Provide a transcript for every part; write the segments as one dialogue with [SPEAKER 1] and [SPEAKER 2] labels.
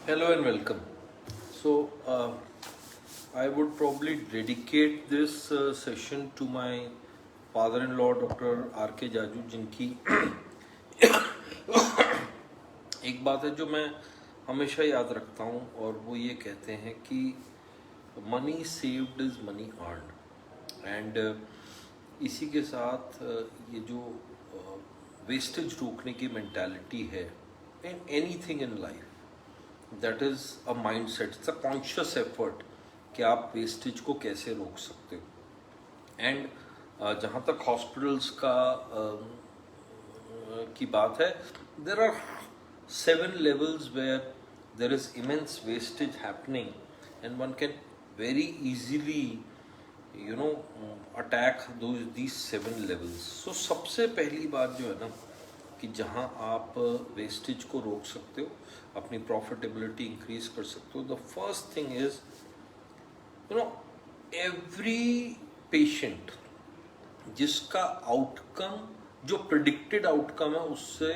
[SPEAKER 1] Hello and welcome. So, I would probably dedicate this session to my father-in-law, Dr. R.K. Jaju, जिनकी एक बात है जो मैं हमेशा याद रखता हूँ और वो ये कहते हैं कि money saved is money earned and इसी के साथ ये जो वेस्टेज रोकने की मेंटालिटी है in anything in life, that is a mind set, it's a conscious effort कि आप वेस्टेज को कैसे रोक सकते हो। एंड जहाँ तक हॉस्पिटल्स का की बात है, there are 7 levels where there is immense wastage happening and one can very easily attack these 7 levels. So सबसे पहली बात जो है ना कि जहाँ आप वेस्टेज को रोक सकते हो, अपनी प्रॉफिटेबिलिटी इंक्रीज कर सकते हो, the first thing is every patient जिसका आउटकम, जो प्रिडिक्टेड आउटकम है उससे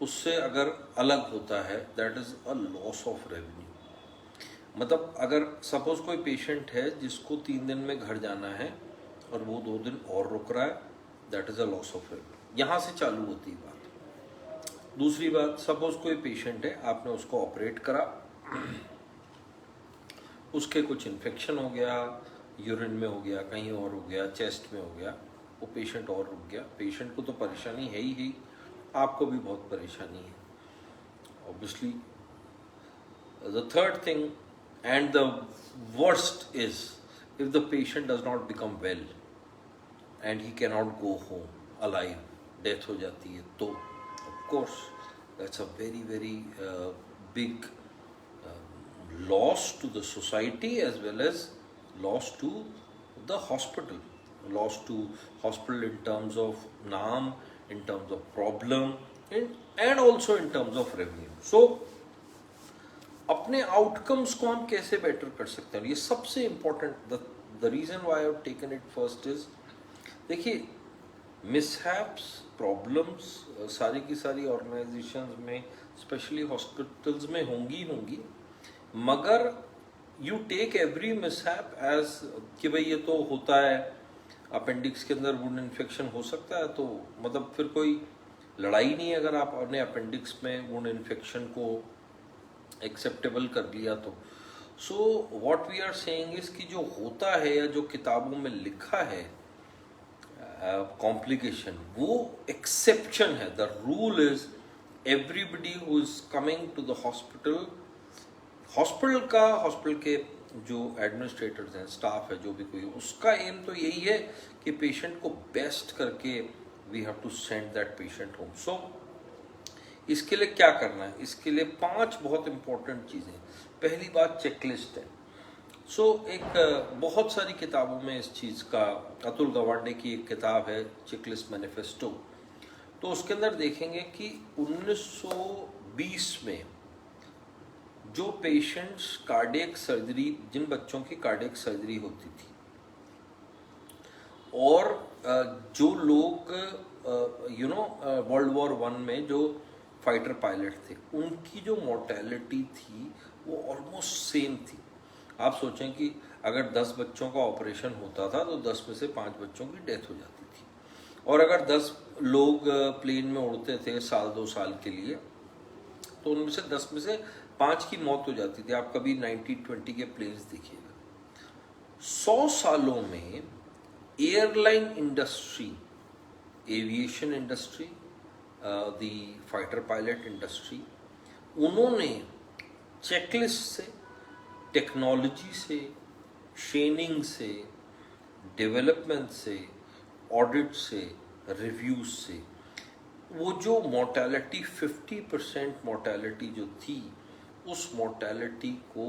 [SPEAKER 1] उससे अगर अलग होता है, that is a loss of revenue. मतलब अगर सपोज कोई पेशेंट है जिसको 3 दिन में घर जाना है और वो 2 दिन और रुक रहा है, that is a loss of revenue. यहाँ से चालू होती है बात। दूसरी बात, सपोज कोई पेशेंट है, आपने उसको ऑपरेट करा, उसके कुछ इन्फेक्शन हो गया, यूरिन में हो गया, कहीं और हो गया, चेस्ट में हो गया, वो पेशेंट और रुक गया। पेशेंट को तो परेशानी है ही, आपको भी बहुत परेशानी है obviously. The third thing and the worst is if the patient does not become well and he can not go home alive, death हो जाती है, तो of course that's a very very big loss to the society as well as loss to the hospital, loss to hospital in terms of naam, in terms of problem, and also in terms of revenue. So अपने outcomes को हम कैसे better कर सकते हैं, ये सबसे important. The reason why I have taken it first is, देखिए मिसहैप्स, प्रॉब्लम्स सारी की सारी ऑर्गेनाइजेशंस में, स्पेशली हॉस्पिटल्स में होंगी, मगर you take every mishap as कि भाई ये तो होता है, अपेंडिक्स के अंदर वुंड इन्फेक्शन हो सकता है, तो मतलब फिर कोई लड़ाई नहीं है अगर आप अपने अपेंडिक्स में वुंड इन्फेक्शन को एक्सेप्टेबल कर लिया तो। So what we are saying is कि जो होता है या जो किताबों में लिखा है कॉम्प्लिकेशन, वो एक्सेप्शन है। The rule is everybody who is coming to the hospital, hospital के जो एडमिनिस्ट्रेटर्स हैं, स्टाफ है, जो भी कोई, उसका एम तो यही है कि पेशेंट को बेस्ट करके we have to send that patient home. So इसके लिए क्या करना है, इसके लिए 5 बहुत इंपॉर्टेंट चीज़ें। पहली बात चेकलिस्ट है। सो एक बहुत सारी किताबों में इस चीज़ का, अतुल गवांडे की एक किताब है चेकलिस्ट मैनिफेस्टो, तो उसके अंदर देखेंगे कि 1920 में जो पेशेंट्स कार्डियक सर्जरी, जिन बच्चों की कार्डियक सर्जरी होती थी, और जो लोग वर्ल्ड वॉर 1 में जो फाइटर पायलट थे, उनकी जो मोर्टेलिटी थी वो ऑलमोस्ट सेम थी। आप सोचें कि अगर 10 बच्चों का ऑपरेशन होता था तो 10 में से 5 बच्चों की डेथ हो जाती थी, और अगर 10 लोग प्लेन में उड़ते थे साल 2 साल के लिए, तो उनमें से 10 में से 5 की मौत हो जाती थी। आप कभी 1920 के प्लेन्स देखिएगा। 100 सालों में airline industry, aviation industry, the fighter pilot industry, उन्होंने चेकलिस्ट से, टेक्नोलॉजी से, ट्रेनिंग से, डेवलपमेंट से, ऑडिट से, रिव्यूज से, वो जो मोर्टेलिटी 50% मोर्टेलिटी जो थी, उस मोर्टेलिटी को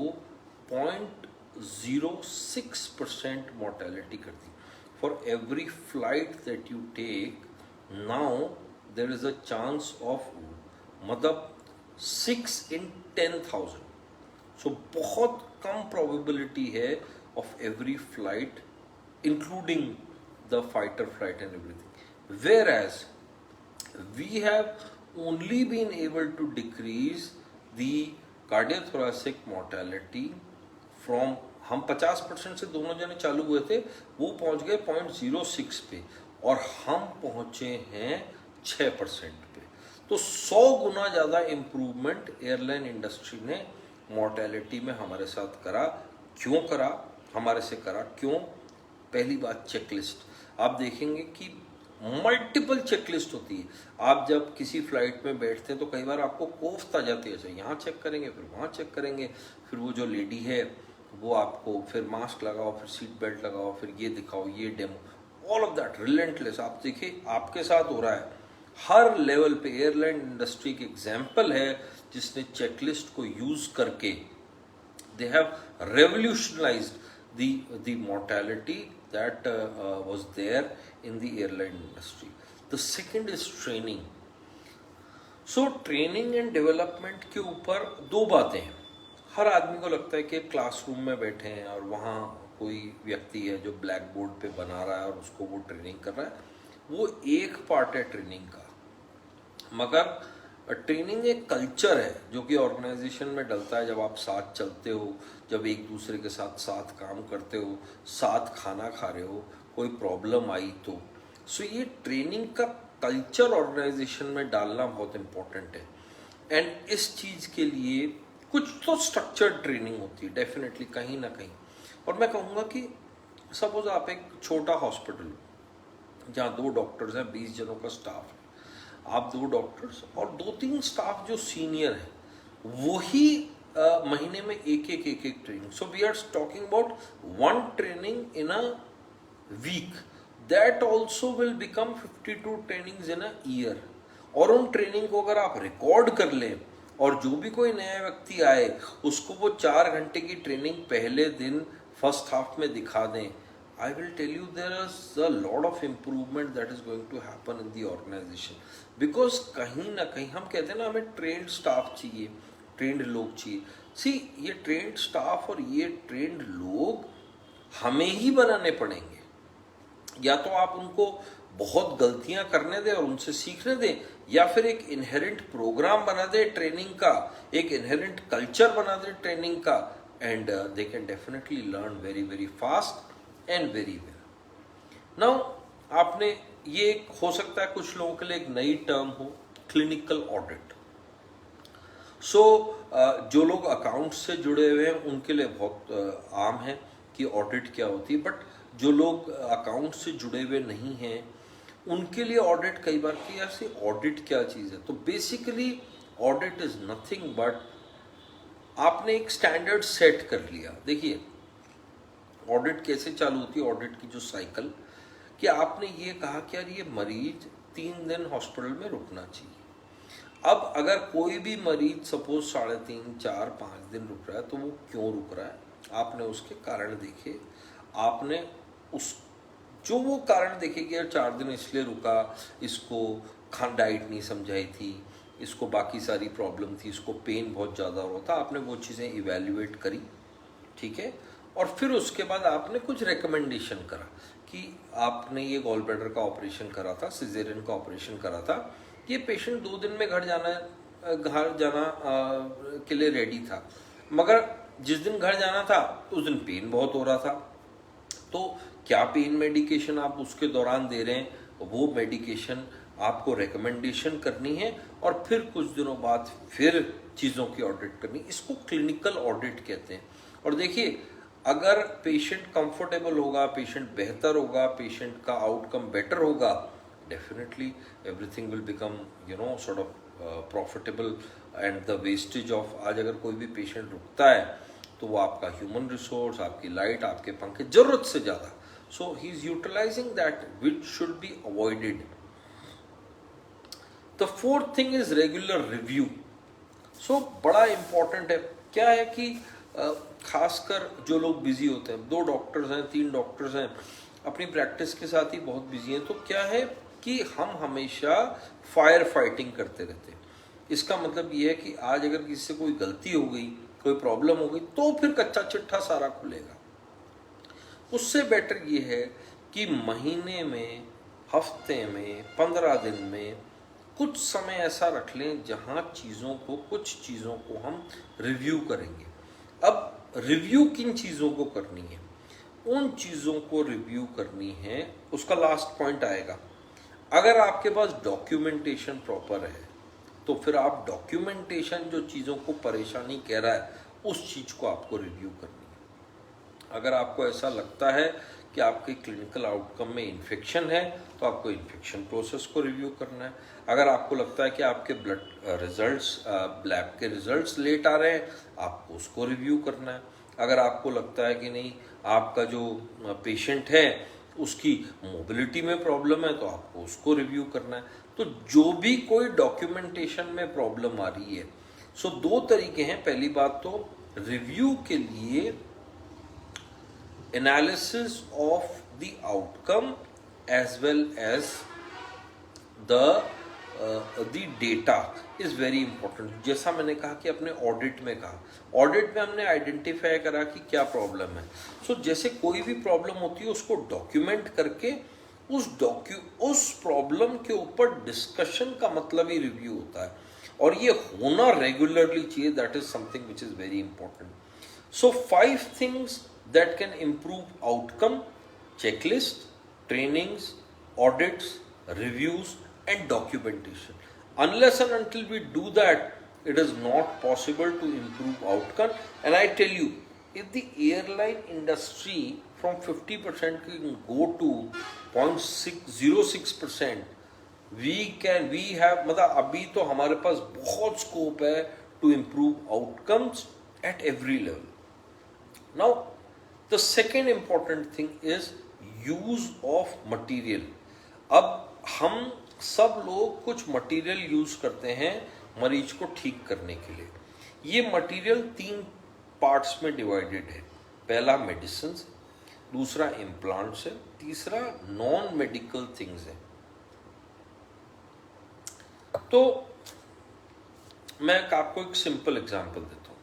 [SPEAKER 1] 0.06% मोर्टेलिटी कर दी। For every flight that you take now there is a chance of, मतलब 6 in 10,000। सो बहुत कम प्रोबेबिलिटी है of every flight, including the fighter flight and everything, whereas we have only been able to decrease the cardiothoracic mortality from, हम 50% से दोनों जने चालू हुए थे, वो पहुंच गए 0.06 पे और हम पहुंचे हैं 6% पे। तो 100 गुना ज़्यादा इम्प्रूवमेंट एयरलाइन इंडस्ट्री ने मोर्टेलिटी में हमारे साथ करा। क्यों करा? हमारे से करा क्यों? पहली बात, चेकलिस्ट। आप देखेंगे कि मल्टीपल चेकलिस्ट होती है। आप जब किसी फ्लाइट में बैठते हैं तो कई बार आपको कोफ्त आ जाती है, अच्छा यहाँ चेक करेंगे, फिर वहाँ चेक करेंगे, फिर वो जो लेडी है वो आपको फिर मास्क लगाओ, फिर सीट बेल्ट लगाओ, फिर ये दिखाओ, ये demo, all of that relentless. आप देखिए आपके साथ हो रहा है हर लेवल पे। एयरलाइन इंडस्ट्री की एग्जाम्पल है जिसने चेकलिस्ट को यूज करके they have revolutionized the mortality that was there in the airline industry. The second is training. So training and development के ऊपर दो बातें हैं। हर आदमी को लगता है कि क्लासरूम में बैठे हैं और वहाँ कोई व्यक्ति है जो ब्लैक बोर्ड पे बना रहा है और उसको वो ट्रेनिंग कर रहा है। वो एक पार्ट है ट्रेनिंग का, मगर ट्रेनिंग एक कल्चर है जो कि ऑर्गेनाइजेशन में डलता है। जब आप साथ चलते हो, जब एक दूसरे के साथ साथ काम करते हो, साथ खाना खा रहे हो, कोई प्रॉब्लम आई तो सो ये ट्रेनिंग का कल्चर ऑर्गेनाइजेशन में डालना बहुत इम्पोर्टेंट है। एंड इस चीज़ के लिए कुछ तो स्ट्रक्चर्ड ट्रेनिंग होती है डेफिनेटली कहीं ना कहीं। और मैं कहूँगा कि सपोज आप एक छोटा हॉस्पिटल जहाँ 2 डॉक्टर्स हैं, 20 जनों का स्टाफ है, आप 2 डॉक्टर्स और 2-3 स्टाफ जो सीनियर है वही महीने में एक training. So we are talking about 1 training in a week, that also will become 52 trainings in a year. और उन ट्रेनिंग को अगर आप रिकॉर्ड कर लें और जो भी कोई नया व्यक्ति आए उसको वो 4 घंटे की ट्रेनिंग पहले दिन फर्स्ट हाफ में दिखा दें, I will tell you there is a lot of improvement that is going to happen in the organization, because कहीं ना कहीं हम कहते हैं ना हमें ट्रेंड स्टाफ चाहिए, ट्रेंड लोग चाहिए। सी ये ट्रेंड स्टाफ और ये ट्रेंड लोग हमें ही बनाने पड़ेंगे। या तो आप उनको बहुत गलतियां करने दें और उनसे सीखने दें, या फिर एक इनहेरेंट प्रोग्राम बना दे ट्रेनिंग का, एक इनहेरेंट कल्चर बना दे ट्रेनिंग का, and they can definitely learn very very fast and very well. Now आपने ये हो सकता है कुछ लोगों के लिए एक नई टर्म हो, क्लिनिकल ऑडिट। सो जो लोग अकाउंट से जुड़े हुए हैं उनके लिए बहुत आम है कि ऑडिट क्या होती है, बट जो लोग अकाउंट से जुड़े हुए नहीं हैं उनके लिए ऑडिट कई बार कि ऐसे ऑडिट क्या चीज़ है। तो basically audit is nothing but आपने एक स्टैंडर्ड सेट कर लिया। देखिए ऑडिट कैसे चालू होती है, ऑडिट की जो साइकिल, कि आपने ये कहा कि यार ये मरीज 3 दिन हॉस्पिटल में रुकना चाहिए। अब अगर कोई भी मरीज सपोज 3.5, 4, 5 दिन रुक रहा है तो वो क्यों रुक रहा है, आपने उसके कारण देखे, आपने उस जो वो कारण देखे कि यार 4 दिन इसलिए रुका, इसको डाइट नहीं समझाई थी, इसको बाकी सारी प्रॉब्लम थी, इसको पेन बहुत ज़्यादा हो रहा था, आपने वो चीज़ें इवेल्युएट करी, ठीक है। और फिर उसके बाद आपने कुछ रिकमेंडेशन करा कि आपने ये गॉल ब्लैडर का ऑपरेशन करा था, सिजेरियन का ऑपरेशन करा था, ये पेशेंट 2 दिन में घर जाना के लिए रेडी था, मगर जिस दिन घर जाना था उस दिन पेन बहुत हो रहा था। तो क्या पेन मेडिकेशन आप उसके दौरान दे रहे हैं, वो मेडिकेशन आपको रिकमेंडेशन करनी है और फिर कुछ दिनों बाद फिर चीज़ों की ऑडिट करनी, इसको क्लिनिकल ऑडिट कहते हैं। और देखिए अगर पेशेंट कंफर्टेबल होगा, पेशेंट बेहतर होगा, पेशेंट का आउटकम बेटर होगा, definitely everything will become sort of profitable and the wastage of, आज अगर कोई भी पेशेंट रुकता है तो वो आपका ह्यूमन रिसोर्स, आपकी लाइट, आपके पंखे जरूरत से ज़्यादा, so he is utilising that which should be avoided. The fourth thing is regular review. So बड़ा इंपॉर्टेंट है। क्या है कि खासकर जो लोग बिजी होते हैं, 2 डॉक्टर्स हैं, 3 डॉक्टर्स हैं, अपनी प्रैक्टिस के साथ ही बहुत बिजी हैं, तो क्या है कि हम हमेशा फायर फाइटिंग करते रहते हैं। इसका मतलब ये है कि आज अगर किसी से कोई गलती हो गई, कोई प्रॉब्लम हो गई, तो फिर कच्चा चिट्ठा सारा खुलेगा। उससे बेटर ये है कि महीने में, हफ्ते में, 15 दिन में कुछ समय ऐसा रख लें जहां कुछ चीज़ों को हम रिव्यू करेंगे। अब रिव्यू किन चीज़ों को करनी है? उन चीज़ों को रिव्यू करनी है, उसका लास्ट पॉइंट आएगा। अगर आपके पास डॉक्यूमेंटेशन प्रॉपर है तो फिर आप डॉक्यूमेंटेशन जो चीज़ों को परेशानी कह रहा है उस चीज़ को आपको रिव्यू करनी है। अगर आपको ऐसा लगता है कि आपके क्लिनिकल आउटकम में इन्फेक्शन है तो आपको इन्फेक्शन प्रोसेस को रिव्यू करना है। अगर आपको लगता है कि आपके ब्लड रिजल्ट्स, लैब के रिजल्ट्स लेट आ रहे हैं, आपको उसको रिव्यू करना है। अगर आपको लगता है कि नहीं, आपका जो पेशेंट है उसकी मोबिलिटी में प्रॉब्लम है, तो आपको उसको रिव्यू करना है। तो जो भी कोई डॉक्यूमेंटेशन में प्रॉब्लम आ रही है, सो दो तरीके हैं। पहली बात तो रिव्यू के लिए analysis of the outcome as well as the data is very important। जैसा मैंने कहा कि अपने ऑडिट में कहा, ऑडिट में हमने आइडेंटिफाई करा कि क्या प्रॉब्लम है। सो जैसे कोई भी प्रॉब्लम होती है उसको डॉक्यूमेंट करके उस प्रॉब्लम के ऊपर डिस्कशन का मतलब ही रिव्यू होता है, और ये होना रेगुलरली चाहिए। That is something which is very important. So 5 things that can improve outcome: checklist, trainings, audits, reviews and documentation. Unless and until we do that, it is not possible to improve outcome. And I tell you, if the airline industry from 50% can go to 0.06%, we have, मतलब अभी तो हमारे पास बहुत scope है to improve outcomes at every level. Now the second important thing is use of material. अब हम सब लोग कुछ मटेरियल यूज करते हैं मरीज को ठीक करने के लिए। ये मटेरियल 3 पार्ट्स में डिवाइडेड है। पहला मेडिसिन, दूसरा इम्प्लांट्स है, तीसरा नॉन मेडिकल थिंग्स है। तो मैं आपको एक सिंपल एग्जांपल देता हूं।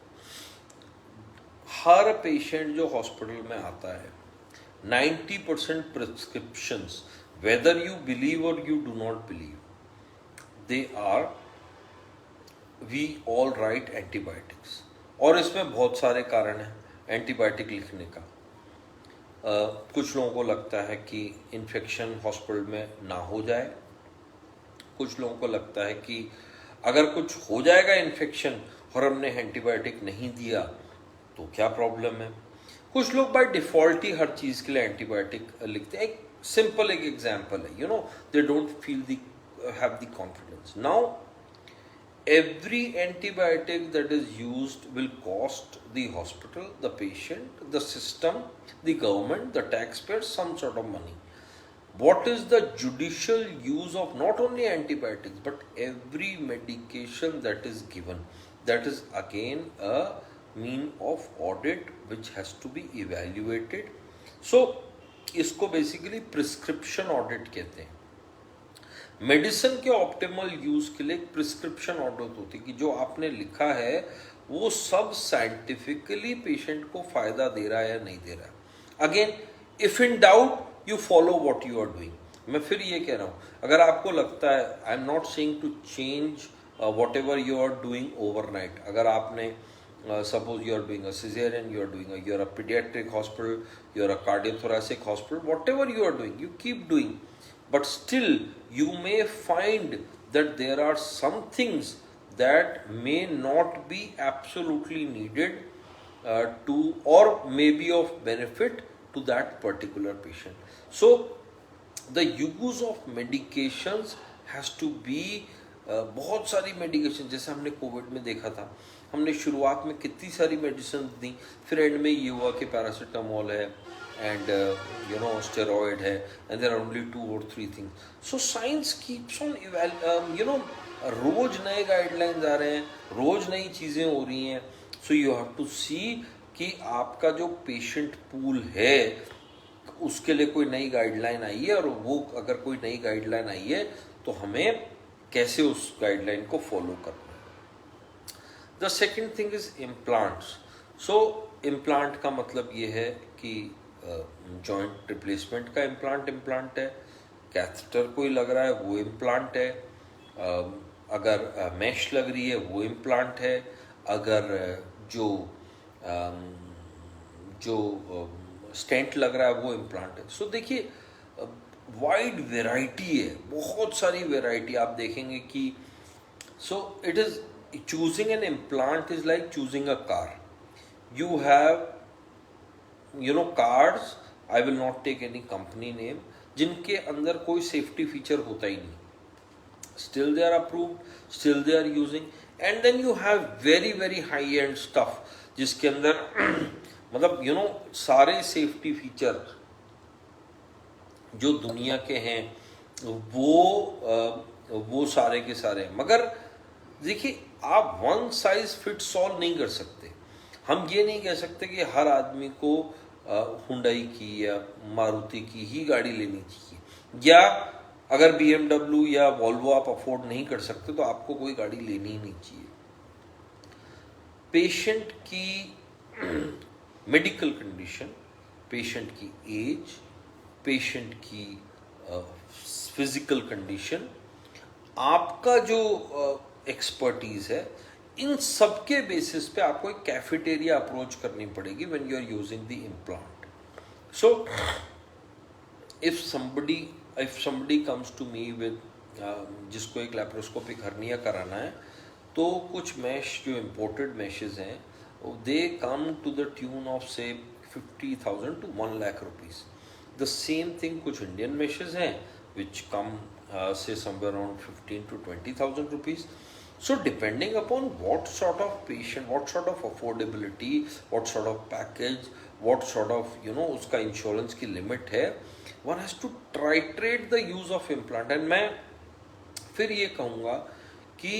[SPEAKER 1] हर पेशेंट जो हॉस्पिटल में आता है, 90% prescriptions, whether you believe or you do not believe, they are we all write antibiotics. और इसमें बहुत सारे कारण हैं एंटीबायोटिक लिखने का। कुछ लोगों को लगता है कि इन्फेक्शन हॉस्पिटल में ना हो जाए, कुछ लोगों को लगता है कि अगर कुछ हो जाएगा इन्फेक्शन और हमने एंटीबायोटिक नहीं दिया तो क्या प्रॉब्लम है। कुछ लोग बाय डिफॉल्ट ही हर चीज के लिए एंटीबायोटिक लिखते हैं। एक सिंपल एक एग्जांपल है, you know, they don't feel have the confidence. Now every antibiotic that is used will cost the hospital, the patient, the system, the government, the taxpayers some sort of money. What is the judicial use of not only antibiotics but every medication that is given? That is again a mean of audit which has to be evaluated. So इसको basically prescription audit कहते हैं। Medicine के optimal use के लिए prescription audit होती है कि जो आपने लिखा है वो सब साइंटिफिकली पेशेंट को फायदा दे रहा है या नहीं दे रहा है। Again, if in doubt you follow what you are doing. मैं फिर ये कह रहा हूँ, अगर आपको लगता है, I am not saying to change whatever you are doing overnight. अगर आपने suppose you are doing a cesarean, you are a pediatric hospital, you are a cardiothoracic hospital, whatever you are doing, you keep doing, but still you may find that there are some things that may not be absolutely needed to, or may be of benefit to that particular patient. So the use of medications has to be बहुत सारी medication, जैसे हमने Covid में देखा था, हमने शुरुआत में कितनी सारी मेडिसिन दी, फिर एंड में ये हुआ कि पैरासीटामोल है एंड यू नो स्टेरॉइड है, and there are only 2 or 3 things. So science keeps on you know, रोज नए गाइडलाइंस आ रहे हैं, रोज नई चीज़ें हो रही हैं। सो यू हैव टू सी कि आपका जो पेशेंट पूल है उसके लिए कोई नई गाइडलाइन आई है, और वो अगर कोई नई गाइडलाइन आई है तो हमें कैसे उस गाइडलाइन को फॉलो करना है। The second thing is implants. So implant का मतलब ये है कि जॉइंट रिप्लेसमेंट का इम्प्लांट है, कैथेटर कोई लग रहा है वो इम्प्लांट है, अगर मैश लग रही है वो इम्प्लांट है, अगर जो जो स्टेंट लग रहा है वो इम्प्लांट है। सो देखिए वाइड वेराइटी है, बहुत सारी वेराइटी आप देखेंगे कि so it is choosing an implant is like choosing a car. You have cars, I will not take any company name, जिनके अंदर कोई सेफ्टी फीचर होता ही नहीं, still they are approved, still they are using, and then you have very very high end stuff जिसके अंदर मतलब सारे safety feature जो दुनिया के हैं वो सारे के सारे, मगर देखिए आप वन साइज फिट्स ऑल नहीं कर सकते। हम ये नहीं कह सकते कि हर आदमी को हुंडई की या मारुति की ही गाड़ी लेनी चाहिए, या अगर BMW या वॉल्वो आप अफोर्ड नहीं कर सकते तो आपको कोई गाड़ी लेनी ही नहीं चाहिए। पेशेंट की मेडिकल कंडीशन, पेशेंट की एज, पेशेंट की फिजिकल कंडीशन, आपका जो एक्सपर्टीज है, इन सब के बेसिस पे आपको एक कैफेटेरिया अप्रोच करनी पड़ेगी when you are using the implant. So if somebody comes to me with जिसको एक लैप्रोस्कोपिक हर्निया कराना है, तो कुछ मैश जो इम्पोर्टेड मैशेज हैं they come to the tune of से 50,000 to 1 lakh rupees। The same thing कुछ इंडियन मैशेज हैं विच कम से somewhere around 15 to 20,000 rupees। So depending upon what sort of patient, what sort of affordability, what sort of package, what sort of उसका insurance की limit है, one has to titrate the use of implant। and मैं फिर ये कहूँगा कि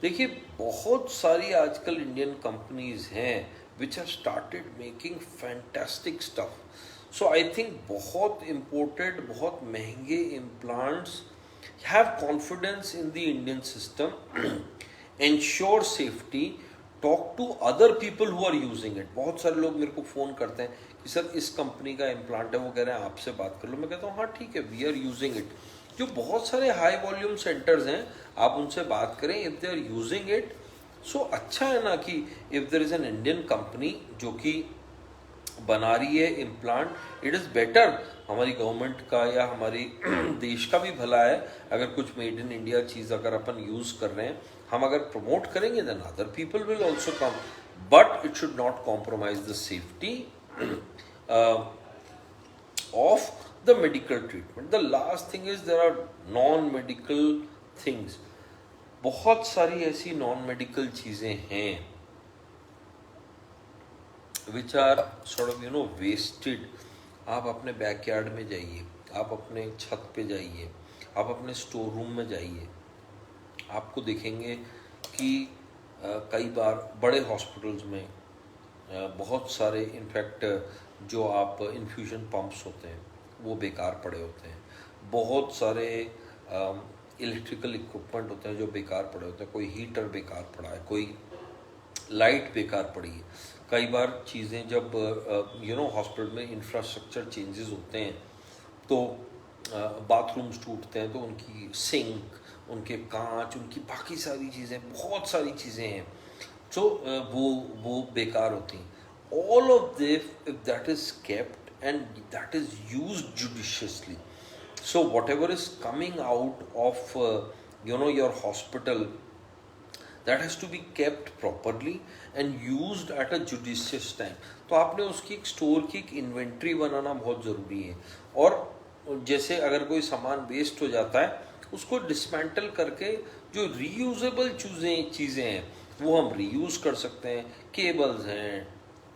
[SPEAKER 1] देखिए बहुत सारी आजकल इंडियन कंपनीज हैं which have started making fantastic stuff। so I think बहुत imported, बहुत महंगे implants, have confidence in the Indian system, ensure safety, talk to other people who are using it। बहुत सारे लोग मेरे को फ़ोन करते हैं कि सर इस कंपनी का इम्प्लांट है, वो कह रहे हैं आपसे बात कर लो। मैं कहता हूँ हाँ ठीक है, वी आर यूजिंग इट। जो बहुत सारे हाई वॉल्यूम सेंटर्स हैं, आप उनसे बात करें, if they are using it so अच्छा है ना, कि if there is an Indian company जो कि बना रही है इम्प्लांट, इट इज़ बेटर। हमारी गवर्नमेंट का या हमारी देश का भी भला है अगर कुछ मेड इन इंडिया चीज़ अगर अपन यूज़ कर रहे हैं, हम अगर प्रमोट करेंगे then other people will also come, but it should not compromise the safety of the medical treatment. The last thing is there are non medical things. बहुत सारी ऐसी नॉन मेडिकल चीज़ें हैं which are sort of wasted. आप अपने backyard में जाइए, आप अपने छत पे जाइए, आप अपने स्टोर रूम में जाइए, आपको देखेंगे कि कई बार बड़े हॉस्पिटल्स में बहुत सारे इनफैक्ट जो आप इन्फ्यूजन पंप्स होते हैं वो बेकार पड़े होते हैं, बहुत सारे इलेक्ट्रिकल इक्विपमेंट होते हैं जो बेकार पड़े होते हैं, कोई हीटर बेकार पड़ा है, कोई लाइट बेकार पड़ी है। कई बार चीज़ें जब हॉस्पिटल में इंफ्रास्ट्रक्चर चेंजेस होते हैं तो बाथरूम्स टूटते हैं, तो उनकी सिंक, उनके कांच, उनकी बाकी सारी चीज़ें, बहुत सारी चीज़ें हैं जो वो बेकार होती हैं। All of this if that is kept and that is used judiciously, so whatever is coming out of your hospital, that has to be kept properly and used at a judicious time। तो आपने उसकी एक store की एक inventory बनाना बहुत ज़रूरी है। और जैसे अगर कोई सामान वेस्ट हो जाता है उसको डिसमेंटल करके जो रीयूजेबल चीज़ें हैं वो हम रीयूज़ कर सकते हैं। केबल्स हैं,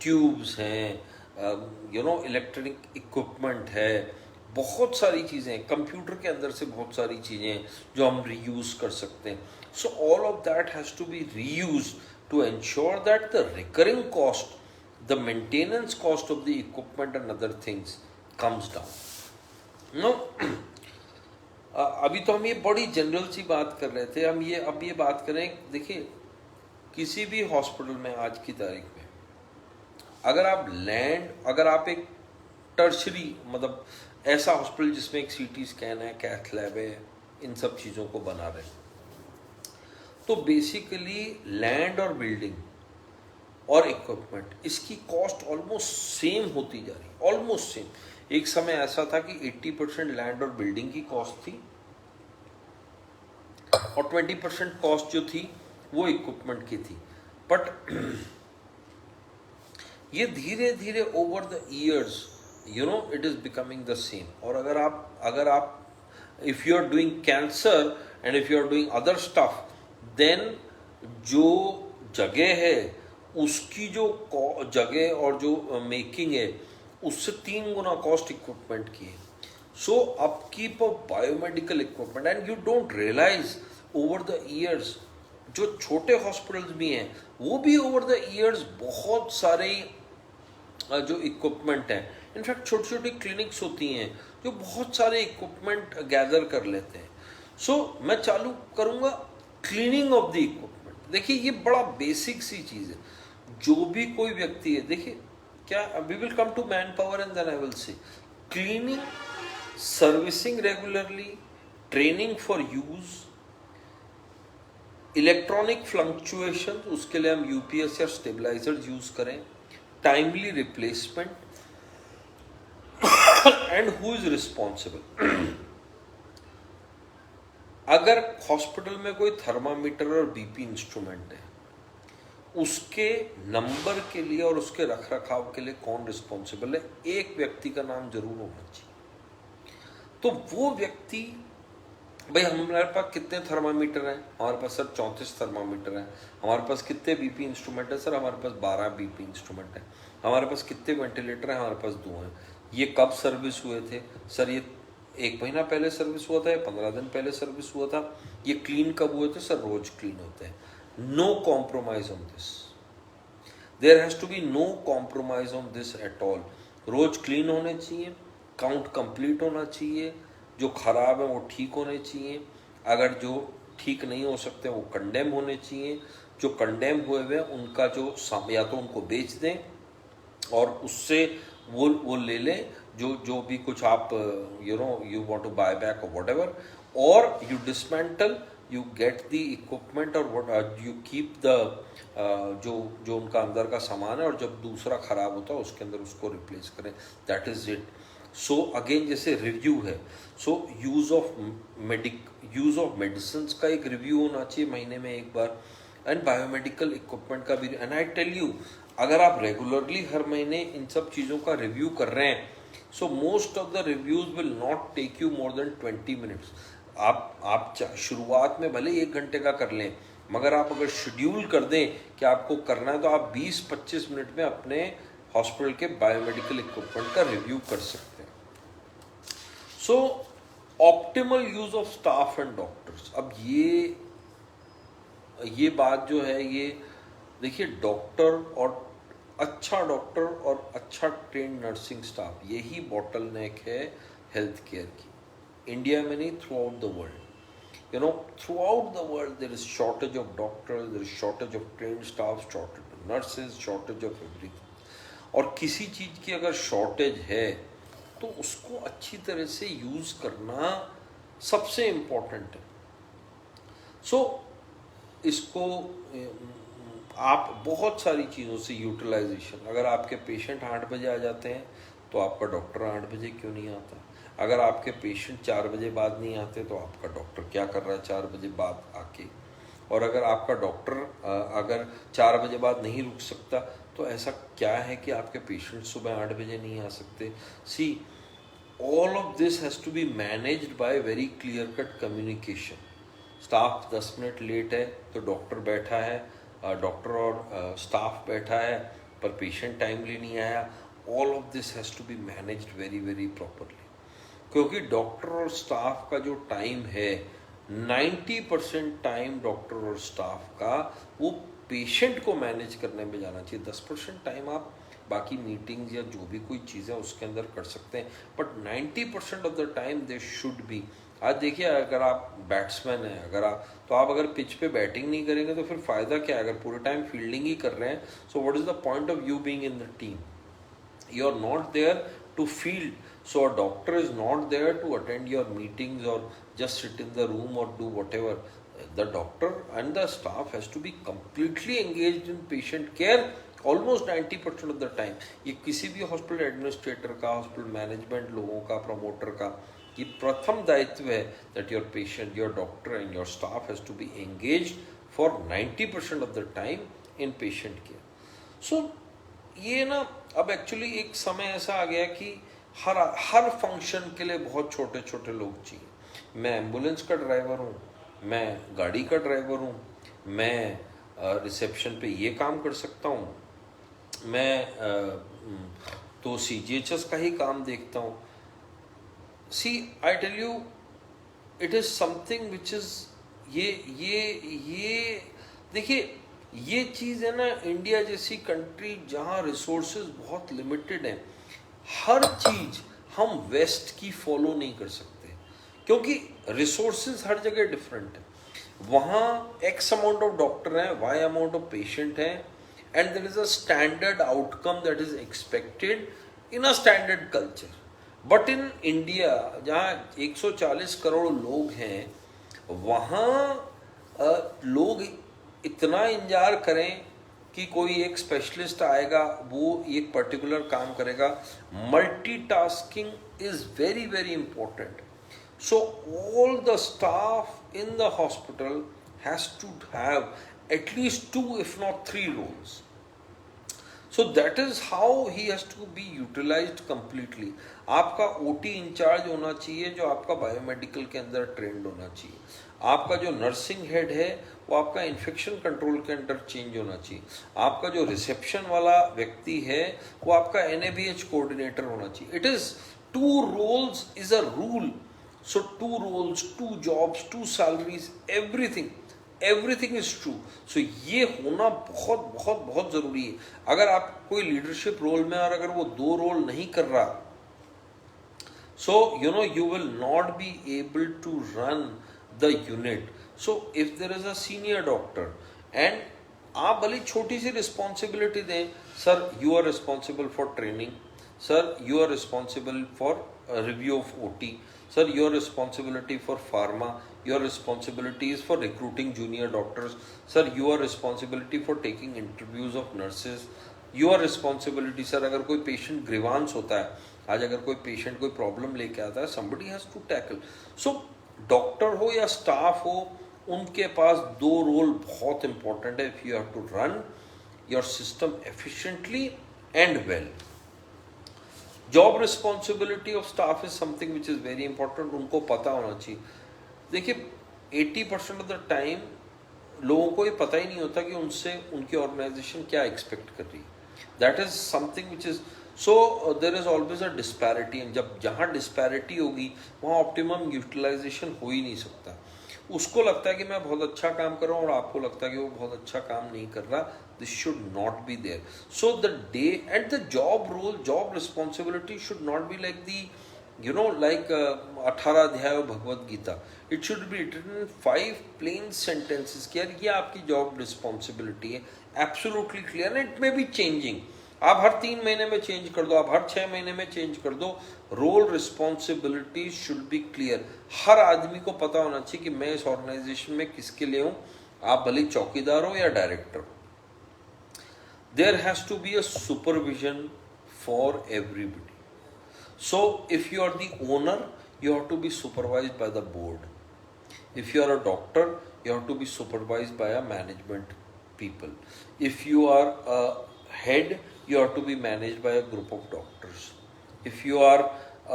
[SPEAKER 1] ट्यूब्स हैं, इलेक्ट्रॉनिक इक्विपमेंट है, बहुत सारी चीज़ें, कंप्यूटर के अंदर से बहुत सारी चीज़ें जो हम रीयूज़ कर सकते हैं। So all of that has to be reused to ensure that the recurring cost, the maintenance cost of the equipment and other things comes down। No, अभी तो हम ये बड़ी जनरल सी बात कर रहे थे, हम अब ये बात करें। देखिए किसी भी हॉस्पिटल में आज की तारीख में अगर आप एक टर्शरी मतलब ऐसा हॉस्पिटल जिसमें एक CT स्कैन है, कैथ लैब है, इन सब चीज़ों को बना रहे हैं, तो बेसिकली लैंड और बिल्डिंग और इक्विपमेंट, इसकी कॉस्ट ऑलमोस्ट सेम होती जा रही है, ऑलमोस्ट सेम। एक समय ऐसा था कि 80% लैंड और बिल्डिंग की कॉस्ट थी और 20% कॉस्ट जो थी वो इक्विपमेंट की थी। बट ये धीरे धीरे over the years it is becoming the same. और अगर आप if you are doing cancer and if you are doing other stuff, then जो जगह है उसकी जो जगह और जो मेकिंग है उससे 3 गुना कॉस्ट इक्विपमेंट की है। So upkeep of biomedical equipment, and you don't realise over the years जो छोटे हॉस्पिटल्स भी हैं वो भी ओवर द ईयर्स बहुत सारे जो इक्विपमेंट है, इनफैक्ट छोटी छोटी क्लिनिक्स होती हैं जो बहुत सारे इक्विपमेंट गैदर कर लेते हैं। सो मैं चालू करूंगा क्लीनिंग ऑफ द इक्विपमेंट। देखिए ये बड़ा बेसिक सी चीज़ है। जो भी कोई व्यक्ति है, देखिए क्या we will come to manpower and then I will say cleaning, servicing regularly, training for use, electronic fluctuation, उसके लिए हम यूपीएस या स्टेबलाइजर यूज करें, timely replacement, and who is responsible. अगर हॉस्पिटल में कोई थर्मामीटर और बीपी इंस्ट्रूमेंट है, उसके नंबर के लिए और उसके रख रखाव के लिए कौन रिस्पॉन्सिबल है, एक व्यक्ति का नाम जरूर होना चाहिए। तो वो व्यक्ति, भाई हमारे पास कितने थर्मामीटर हैं? हमारे पास सर 34 थर्मामीटर हैं। हमारे पास कितने बीपी इंस्ट्रूमेंट है? सर हमारे पास 12 बीपी इंस्ट्रूमेंट है। हमारे पास कितने वेंटिलेटर हैं? हमारे पास 2 हैं। ये कब सर्विस हुए थे? सर ये 1 महीना पहले सर्विस हुआ था या 15 दिन पहले सर्विस हुआ था। ये क्लीन कब हुए थे? सर रोज क्लीन होते हैं। No compromise on this, there has to be no compromise on this at all. रोज क्लीन होने चाहिए, काउंट कंप्लीट होना चाहिए, जो खराब है वो ठीक होने चाहिए, अगर जो ठीक नहीं हो सकते वो कंडेम होने चाहिए, जो कंडेम हुए हुए उनका जो या तो उनको बेच दें और उससे वो ले लें जो भी कुछ आप you want to buy back or whatever, और you dismantle, you get the equipment और यू कीप द जो उनका अंदर का सामान है, और जब दूसरा खराब होता है उसके अंदर उसको रिप्लेस करें। That is it. So again जैसे रिव्यू है, सो यूज ऑफ मेडिसिन का एक रिव्यू होना चाहिए महीने में एक बार, एंड बायोमेडिकल इक्विपमेंट का भी। एंड आई टेल यू, अगर आप रेगुलरली हर महीने इन सब चीज़ों का रिव्यू कर रहे हैं, so most of the reviews will not take you more than 20 minutes. आप शुरुआत में भले 1 घंटे का कर लें, मगर आप अगर शेड्यूल कर दें कि आपको करना है, तो आप 20-25 मिनट में अपने हॉस्पिटल के बायोमेडिकल इक्विपमेंट का रिव्यू कर सकते हैं। So optimal use of staff and doctors. अब ये बात जो है, ये देखिए, डॉक्टर और अच्छा ट्रेन नर्सिंग स्टाफ, यही बॉटलनेक है हेल्थ केयर की। इंडिया में नहीं, throughout the world. Throughout the world there is shortage of doctors, there is shortage of train staff, shortage of nurses, shortage of everything. और किसी चीज़ की अगर shortage है तो उसको अच्छी तरह से यूज़ करना सबसे इम्पोर्टेंट है। सो इसको आप बहुत सारी चीज़ों से यूटिलाइजेशन, अगर आपके पेशेंट 8 बजे आ जाते हैं तो आपका डॉक्टर 8 बजे क्यों नहीं आता? अगर आपके पेशेंट 4 बजे बाद नहीं आते तो आपका डॉक्टर क्या कर रहा है 4 बजे बाद आके? और अगर आपका डॉक्टर अगर 4 बजे बाद नहीं रुक सकता तो ऐसा क्या है कि आपके पेशेंट सुबह 8 बजे नहीं आ सकते? See, all of this has to be managed by very clear cut communication. Staff 10 minute late है तो डॉक्टर बैठा है, डॉक्टर और स्टाफ बैठा है, पर पेशेंट टाइमली नहीं आया। All of this has to be managed very very properly, क्योंकि डॉक्टर और स्टाफ का जो टाइम है, 90% टाइम डॉक्टर और स्टाफ का वो पेशेंट को मैनेज करने में जाना चाहिए। 10% टाइम आप बाकी मीटिंग्स या जो भी कोई चीज़ें उसके अंदर कर सकते हैं, but 90% of the time they should be. आज देखिए, अगर आप बैट्समैन हैं, अगर पिच पे बैटिंग नहीं करेंगे तो फिर फ़ायदा क्या है? अगर पूरे टाइम फील्डिंग ही कर रहे हैं, so what is the point of you being in the team? You are not there to field. So a doctor is not there to attend your meetings or just sit in the room or do whatever. The doctor and the staff has to be completely engaged in patient care almost 90% of the time. ये किसी भी hospital administrator का, hospital management लोगों का, promoter का ये प्रथम दायित्व है that your patient, your doctor and your staff has to be engaged for 90% of the time in patient care. So ये ना अब एक्चुअली एक समय ऐसा आ गया कि हर फंक्शन के लिए बहुत छोटे छोटे लोग चाहिए। मैं एम्बुलेंस का ड्राइवर हूँ, मैं गाड़ी का ड्राइवर हूँ, मैं रिसेप्शन पे ये काम कर सकता हूँ, मैं तो CGHS का ही काम देखता हूँ। See I tell you it is something which is ये देखिए ये चीज़ है ना, इंडिया जैसी कंट्री जहाँ रिसोर्सेज बहुत लिमिटेड हैं, हर चीज़ हम वेस्ट की फॉलो नहीं कर सकते क्योंकि रिसोर्सेज हर जगह डिफरेंट है। वहाँ एक्स अमाउंट ऑफ डॉक्टर हैं, वाई अमाउंट ऑफ पेशेंट हैं, and there is a standard outcome that is expected in a standard culture. But in India जहाँ 140 करोड़ लोग हैं, वहाँ लोग इतना इंतजार करें कि कोई एक स्पेशलिस्ट आएगा, वो एक पर्टिकुलर काम करेगा। Multitasking is very very important. So all the staff in the hospital has to have at least 2 if not 3 roles. So that is how he has to be utilized completely. आपका OT in charge होना चाहिए जो आपका biomedical के अंदर trend होना चाहिए। आपका जो नर्सिंग हेड है वो आपका इन्फेक्शन कंट्रोल के अंदर चेंज होना चाहिए। आपका जो रिसेप्शन वाला व्यक्ति है वो आपका NABH कोऑर्डिनेटर होना चाहिए। It is 2 roles is a rule. So 2 roles, 2 jobs, 2 salaries, everything is true. So ये होना बहुत बहुत बहुत ज़रूरी है। अगर आप कोई लीडरशिप रोल में और अगर वो 2 रोल नहीं कर रहा, so you will not be able to run the unit. So if there is a senior doctor and आप भले छोटी सी रिस्पॉन्सिबिलिटी दें, sir you are responsible for training, sir you are responsible for review of OT, sir your responsibility for pharma, your responsibility is for recruiting junior doctors, sir your responsibility for taking interviews of nurses, your responsibility sir अगर कोई patient grievance होता है, आज अगर कोई patient कोई problem लेके आता है, somebody has to tackle. So doctor हो या staff हो, उनके पास 2 रोल बहुत important है if you have to run your system efficiently and well. Job responsibility of staff is something which is very important. उनको पता होना चाहिए। देखिए 80% ऑफ द टाइम लोगों को ये पता ही नहीं होता कि उनसे उनकी ऑर्गेनाइजेशन क्या एक्सपेक्ट कर रही है। That is something which is so there is always a disparity, and जब जहाँ डिस्पैरिटी होगी वहाँ ऑप्टिमम यूटिलाइजेशन हो ही नहीं सकता। उसको लगता है कि मैं बहुत अच्छा काम कर रहा हूँ और आपको लगता है कि वो बहुत अच्छा काम नहीं कर रहा। This should not be there. So the day and the job role, job responsibility should not be like the like 18 अध्याय Bhagavad Gita. It should be written in 5 plain sentences कि यार ये आपकी जॉब रिस्पॉन्सिबिलिटी है, absolutely clear. It may be changing, आप हर 3 महीने में चेंज कर दो, आप हर 6 महीने में चेंज कर दो। Role responsibility should be clear. हर आदमी को पता होना चाहिए कि मैं इस ऑर्गेनाइजेशन में किसके लिए हूँ, आप भले चौकीदार हो या डायरेक्टर हो। There has to be a supervision for everybody. So if you are the owner, you have to be supervised by the board. If you are a doctor, you have to be supervised by a management people. If you are a head, you have to be managed by a group of doctors. If you are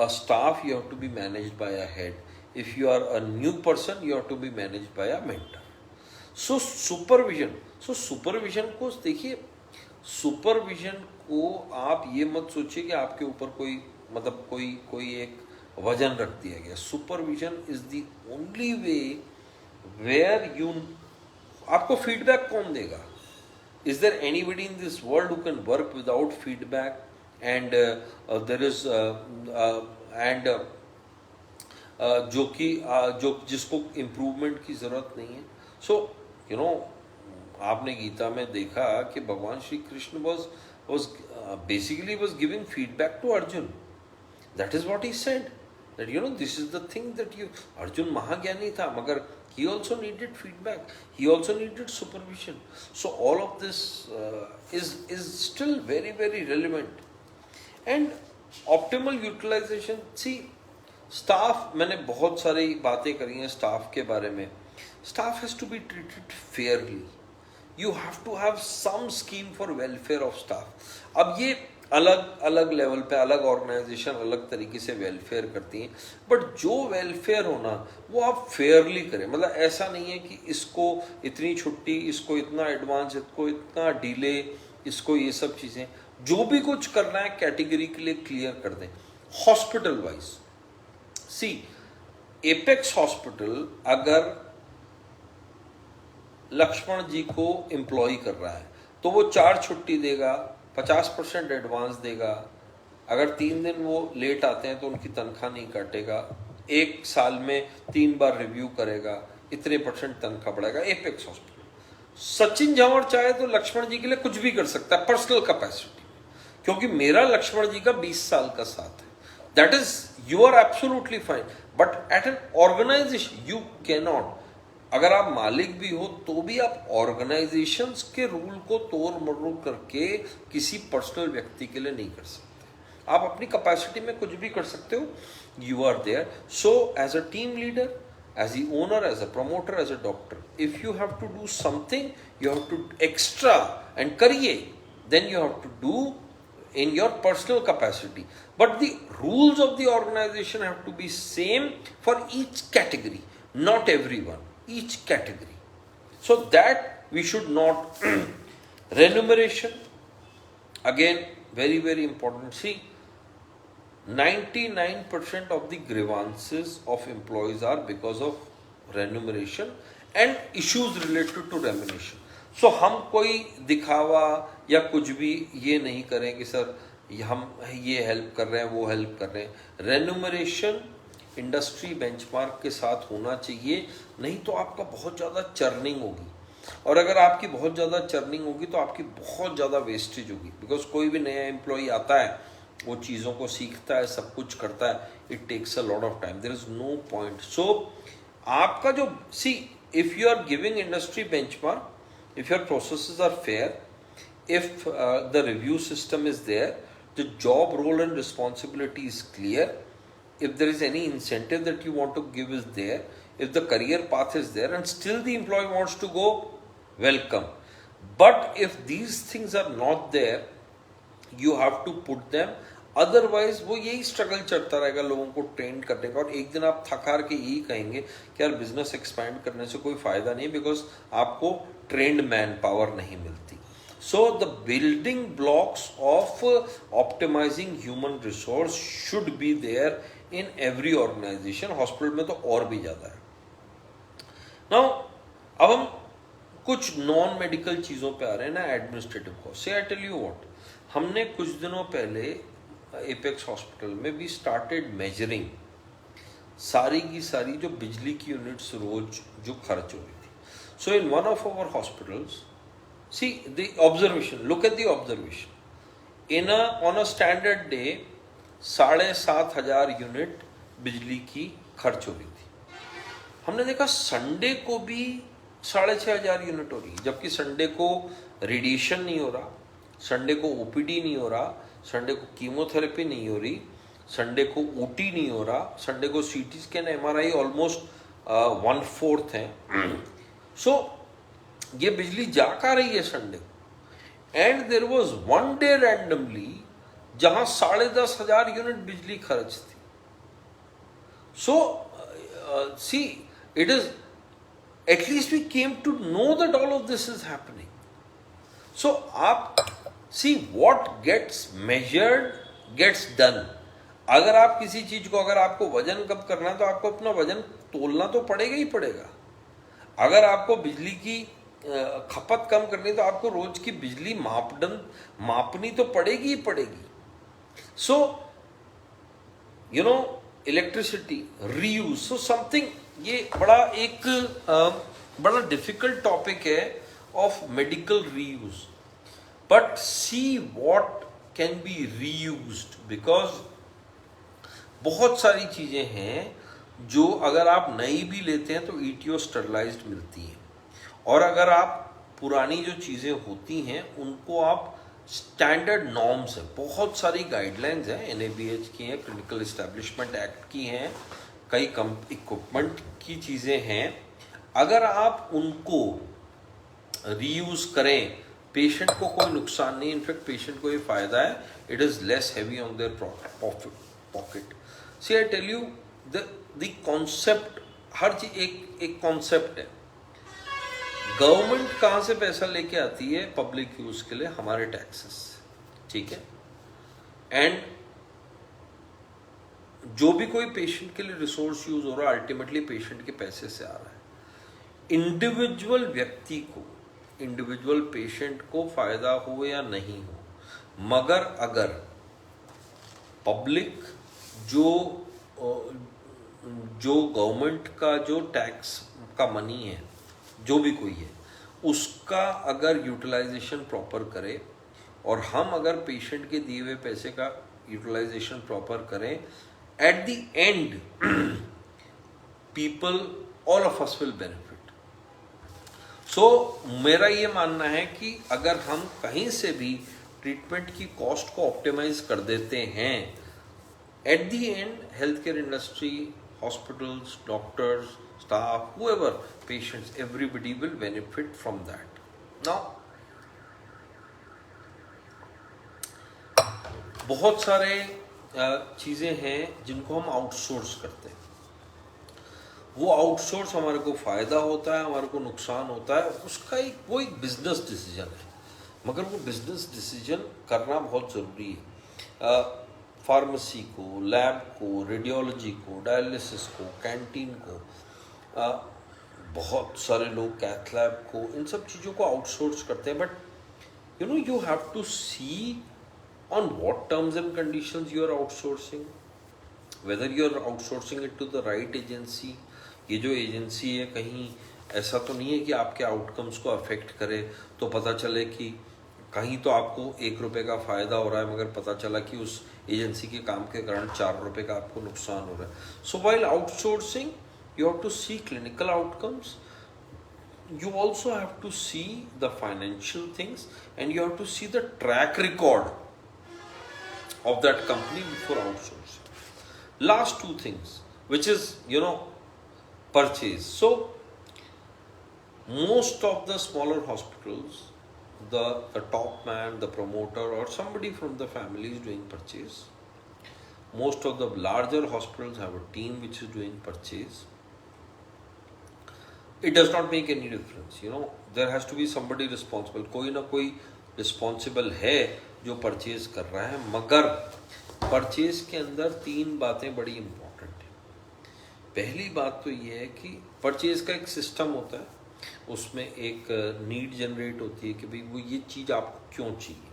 [SPEAKER 1] a staff, you have to be managed by a head. If you are a new person, you have to be managed by a mentor. So supervision. So supervision को देखिए, supervision को आप ये मत सोचिए कि आपके ऊपर कोई मतलब कोई एक वजन रख दिया गया। Supervision is the only way where you, आपको फीडबैक कौन देगा? Is there anybody in this world who can work without feedback? And there is and जो जिसको इम्प्रूवमेंट की जरूरत नहीं है। सो आपने गीता में देखा कि भगवान Shri Krishna was basically was giving feedback to Arjun. That is what he said, that this is the thing that you, Arjun महाज्ञानी था मगर He also needed feedback. He also needed supervision. So all of this is still very very relevant. And optimal utilization. See, staff, मैंने बहुत सारी बातें करी हैं staff के बारे में. Staff has to be treated fairly. You have to have some scheme for welfare of staff. अब ये अलग अलग लेवल पे अलग ऑर्गेनाइजेशन अलग तरीके से वेलफेयर करती हैं, बट जो वेलफेयर होना वो आप फेयरली करें. मतलब ऐसा नहीं है कि इसको इतनी छुट्टी, इसको इतना एडवांस, इसको इतना डिले, इसको ये सब चीज़ें, जो भी कुछ करना है कैटेगरी के लिए क्लियर कर दें. हॉस्पिटल वाइज, सी एपेक्स हॉस्पिटल अगर लक्ष्मण जी को एम्प्लॉय कर रहा है तो वो 4 छुट्टी देगा, 50% एडवांस देगा. अगर 3 दिन वो लेट आते हैं तो उनकी तनख्वाह नहीं काटेगा. 1 साल में 3 बार रिव्यू करेगा, इतने % तनख्वाह बढ़ाएगा. Apex hospital. सचिन झंवर चाहे तो लक्ष्मण जी के लिए कुछ भी कर सकता है पर्सनल कैपेसिटी, क्योंकि मेरा लक्ष्मण जी का 20 साल का साथ है. That is, you are absolutely fine. But at an organisation you can not. अगर आप मालिक भी हो तो भी आप ऑर्गेनाइजेशंस के रूल को तोड़ मरोड़ करके किसी पर्सनल व्यक्ति के लिए नहीं कर सकते. आप अपनी कैपेसिटी में कुछ भी कर सकते हो. You are there. So as a team leader, as a owner, as a promoter, as a doctor, if you have to do something, you have to extra and करिए, then you have to do in your personal capacity. But the rules of the organization have to be same for each category, not everyone, each category. So that we should not remuneration, again very very important. See, 99% of the grievances of employees are because of remuneration and issues related to remuneration. सो हम कोई दिखावा या कुछ भी ये नहीं करें कि सर हम ये हेल्प कर रहे हैं, वो हेल्प कर रहे हैं. रेन्यूमरेशन इंडस्ट्री बेंचमार्क के साथ होना चाहिए, नहीं तो आपका बहुत ज़्यादा चर्निंग होगी. और अगर आपकी बहुत ज़्यादा चर्निंग होगी तो आपकी बहुत ज़्यादा वेस्टेज होगी. बिकॉज कोई भी नया एम्प्लॉई आता है, वो चीज़ों को सीखता है, सब कुछ करता है. It takes a lot of time. There is no point. So आपका जो, see, if you are giving industry benchmark, if your processes are fair, if the review system is there, the job role and responsibility is clear, if there is any incentive that you want to give is there, if the career path is there and still the employee wants to go, welcome. But if these things are not there, you have to put them. Otherwise वो यही struggle चलता रहेगा लोगों को train करने का, और एक दिन आप थकार के यही कहेंगे कि यार बिजनेस एक्सपैंड करने से कोई फायदा नहीं, बिकॉज आपको ट्रेंड मैन पावर नहीं मिलती. So the building blocks of optimising human resource should be there in every organisation. Hospital में तो और भी ज़्यादा है. नाउ अब हम कुछ नॉन मेडिकल चीज़ों पे आ रहे हैं ना, एडमिनिस्ट्रेटिव कॉस्ट. से आई टेल यू व्हाट, हमने कुछ दिनों पहले एपेक्स हॉस्पिटल में भी स्टार्टेड मेजरिंग सारी की सारी जो बिजली की यूनिट्स रोज जो खर्च हो रही थी. So in one of our hospitals, see the observation, look at the observation. In on a standard day 7,500 unit बिजली की खर्च हो रही थी. हमने देखा संडे को भी 6,500 यूनिट हो रही है, जबकि संडे को रेडिएशन नहीं हो रहा, संडे को ओपीडी नहीं हो रहा, संडे को कीमोथेरेपी नहीं हो रही, संडे को ओटी नहीं हो रहा, संडे को सीटी स्कैन, एमआरआई ऑलमोस्ट 1/4 है. सो ये बिजली जा का रही है संडे को. And there was one day randomly जहां 10,500 यूनिट बिजली खर्च थी. So see, it is, at least we came to know that all of this is happening. So आप see what gets measured gets done. अगर आप किसी चीज को, अगर आपको वजन कम करना है तो आपको अपना वजन तोलना तो पड़ेगा ही पड़ेगा. अगर आपको बिजली की खपत कम करनी है तो आपको रोज की बिजली मापनी तो पड़ेगी ही पड़ेगी. सो you no, electricity reuse, so something, ये बड़ा एक बड़ा डिफिकल्ट टॉपिक है of medical reuse. But see what can be reused, because बहुत सारी चीज़ें हैं जो अगर आप नई भी लेते हैं तो ईटीओ स्टरलाइज्ड मिलती है, और अगर आप पुरानी जो चीज़ें होती हैं उनको आप स्टैंडर्ड नॉर्म्स है, बहुत सारी गाइडलाइंस हैं, एनएबीएच की हैं, क्लिनिकल एस्टेब्लिशमेंट एक्ट की हैं, कई इक्विपमेंट की चीज़ें हैं, अगर आप उनको रीयूज करें पेशेंट को कोई नुकसान नहीं, इनफैक्ट पेशेंट को ये फायदा है, it is less heavy on their pocket. See I tell you the concept, हर चीज एक कॉन्सेप्ट है। गवर्नमेंट कहाँ से पैसा लेके आती है पब्लिक यूज के लिए? हमारे टैक्सेस, ठीक है। एंड जो भी कोई पेशेंट के लिए रिसोर्स यूज हो रहा है अल्टीमेटली पेशेंट के पैसे से आ रहा है। इंडिविजुअल व्यक्ति को, इंडिविजुअल पेशेंट को फायदा हो या नहीं हो, मगर अगर पब्लिक जो गवर्नमेंट का जो टैक्स का मनी है, जो भी कोई है, उसका अगर यूटिलाइजेशन प्रॉपर करे, और हम अगर पेशेंट के दिए हुए पैसे का यूटिलाइजेशन प्रॉपर करें, at the end people, all of us will benefit. So मेरा ये मानना है कि अगर हम कहीं से भी ट्रीटमेंट की कॉस्ट को ऑप्टिमाइज कर देते हैं, eight the and health care industry, hospitals, doctors, staff, whoever, patients, everybody will benefit from that. Now, बहुत सारे चीज़ें हैं जिनको हम आउटसोर्स करते हैं। वो आउटसोर्स हमारे को फ़ायदा होता है, हमारे को नुकसान होता है, उसका वो एक बिजनेस डिसीजन है, मगर वो बिजनेस डिसीजन करना बहुत ज़रूरी है। फार्मेसी को, लैब को, रेडियोलॉजी को, डायलिसिस को, कैंटीन को, बहुत सारे लोग कैथ लैब को, इन सब चीज़ों को आउटसोर्स करते हैं। But you have to see on what terms and conditions you are outsourcing, whether you are outsourcing it to the right agency। ये जो एजेंसी है कहीं ऐसा तो नहीं है कि आपके आउटकम्स को अफेक्ट करे, तो पता चले कि कहीं तो आपको 1 रुपये का फ़ायदा हो रहा है, मगर पता चला कि उस एजेंसी के काम के कारण 4 रुपये का आपको नुकसान हो रहा है। So while outsourcing you have to see clinical outcomes, you also have to see the financial things, and you have to see the track record of that company before outsourcing. Last two things, which is purchase. So most of the smaller hospitals, the top man, the promoter, or somebody from the family is doing purchase. Most of the larger hospitals have a team which is doing purchase. It does not make any difference, there has to be somebody responsible, कोई ना कोई responsible है जो purchase कर रहा है। मगर purchase के अंदर 3 बातें बड़ी इंपॉर्टेंट है। पहली बात तो ये है कि परचेज का एक सिस्टम होता है, उसमें एक नीड जनरेट होती है कि भाई वो ये चीज़ आपको क्यों चाहिए,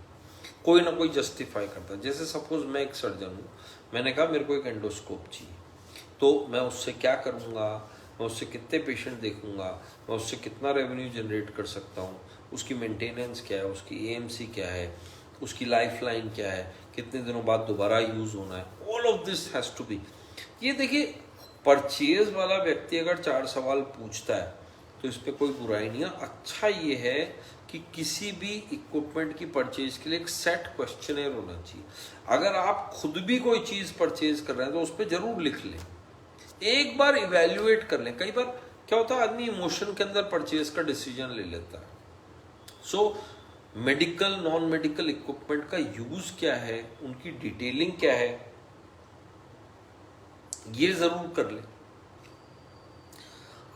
[SPEAKER 1] कोई ना कोई जस्टिफाई करता है। जैसे सपोज मैं एक सर्जन हूँ, मैंने कहा मेरे को एक एंडोस्कोप चाहिए, तो मैं उससे क्या करूँगा, मैं उससे कितने पेशेंट देखूंगा, मैं उससे कितना रेवेन्यू जनरेट कर सकता हूँ, उसकी मेंटेनेंस क्या है, उसकी एएमसी क्या है, उसकी लाइफ लाइन क्या है, कितने दिनों बाद दोबारा यूज़ होना है, all of this has to be. ये देखिए, परचेज वाला व्यक्ति अगर 4 सवाल पूछता है तो इस पर कोई बुराई नहीं है। अच्छा ये है कि किसी भी इक्विपमेंट की परचेज के लिए एक सेट क्वेश्चनर होना चाहिए। अगर आप खुद भी कोई चीज़ परचेज कर रहे हैं तो उस पर ज़रूर लिख लें, एक बार इवेल्युएट कर लें। कई बार क्या होता है, आदमी इमोशन के अंदर परचेज का डिसीजन ले लेता है। So medical, non medical equipment का यूज क्या है, उनकी डिटेलिंग क्या है, ये जरूर कर लें।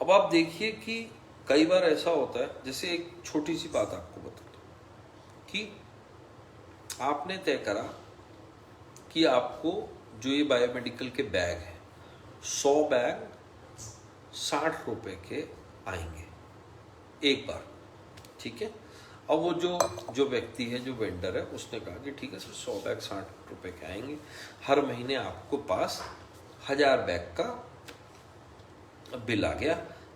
[SPEAKER 1] अब आप देखिए कि कई बार ऐसा होता है, जैसे एक छोटी सी बात आपको बता दूं कि आपने तय करा कि आपको जो ये बायोमेडिकल के बैग है, 100 बैग 60 रुपए के आएंगे एक बार, ठीक है। अब वो जो व्यक्ति है, जो वेंडर है, उसने कहा कि ठीक है सर, 100 बैग 60 रुपए के आएंगे, हर महीने आपको पास 1000 बैग का बिल आ गया,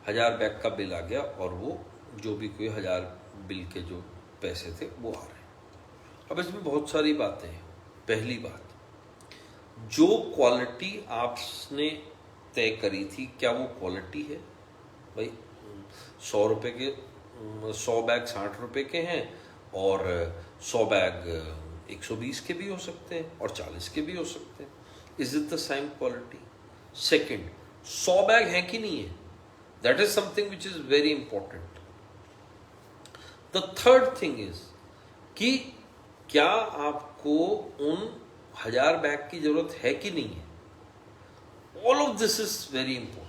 [SPEAKER 1] 1000 बैग का बिल आ गया, और वो जो भी कोई 1000 बिल के जो पैसे थे वो आ रहे हैं। अब इसमें बहुत सारी बातें हैं। पहली बात, जो क्वालिटी आपने तय करी थी, क्या वो क्वालिटी है? भाई 100 रुपये के 100 बैग 60 रुपये के हैं और 100 बैग 120 के भी हो सकते हैं और 40 के भी हो सकते हैं. Is it the same quality? Second, 100 bag हैं कि नहीं है? That is something which is very important. The third thing is कि क्या आपको उन 1000 बैग की जरूरत है कि नहीं है? All of this is very important.